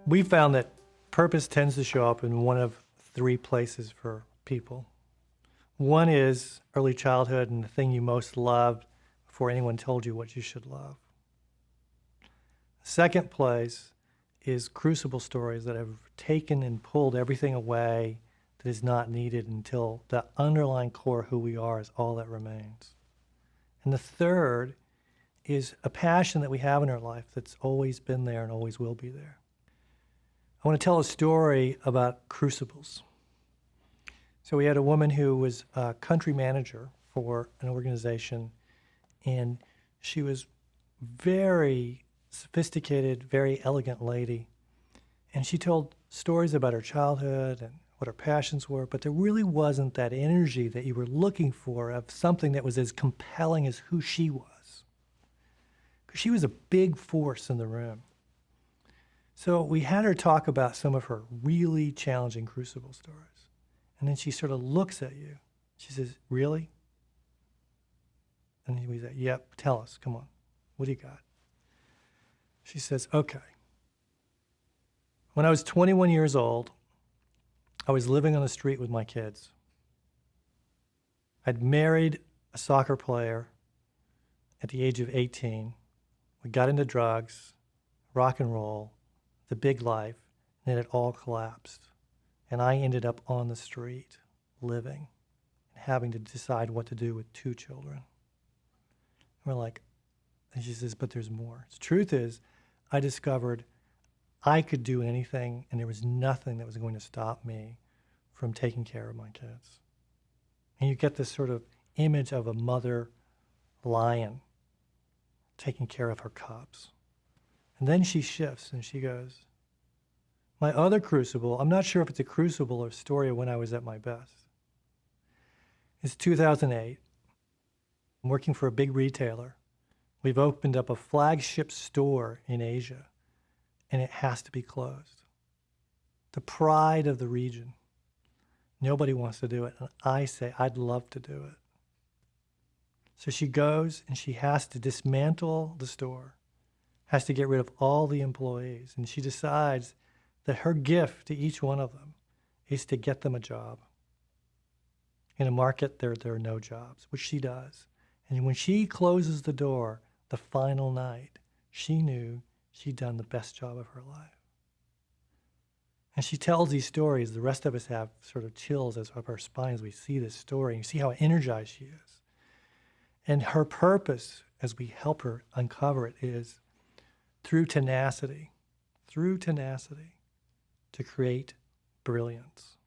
We found that purpose tends to show up in one of three places for people. One is early childhood and the thing you most loved before anyone told you what you should love. The second place is crucible stories that have taken and pulled everything away that is not needed until the underlying core of who we are is all that remains. And the third is a passion that we have in our life that's always been there and always will be there. I want to tell a story about crucibles. So we had a woman who was a country manager for an organization, and she was very sophisticated, very elegant lady. And she told stories about her childhood and what her passions were, but there really wasn't that energy that you were looking for of something that was as compelling as who she was. Because she was a big force in the room. So we had her talk about some of her really challenging crucible stories. And then she sort of looks at you. She says, "Really?" And we say, "Yep, tell us, come on. What do you got?" She says, "Okay. When I was 21 years old, I was living on the street with my kids. I'd married a soccer player at the age of 18. We got into drugs, rock and roll, the big life, and it all collapsed. And I ended up on the street, living, and having to decide what to do with 2 children." And we're like, and she says, "But there's more." The truth is, I discovered I could do anything, and there was nothing that was going to stop me from taking care of my kids. And you get this sort of image of a mother lion taking care of her cubs. And then she shifts and she goes, "My other crucible, I'm not sure if it's a crucible or a story of when I was at my best. It's 2008. I'm working for a big retailer. We've opened up a flagship store in Asia, and it has to be closed. The pride of the region. Nobody wants to do it, and I say, I'd love to do it." So she goes and she has to dismantle the store, has to get rid of all the employees, and she decides that her gift to each one of them is to get them a job. In a market there are no jobs, which she does. And when she closes the door the final night, she knew she'd done the best job of her life. And she tells these stories. The rest of us have sort of chills up our spine as we see this story. You see how energized she is. And her purpose, as we help her uncover it, is through tenacity, to create brilliance.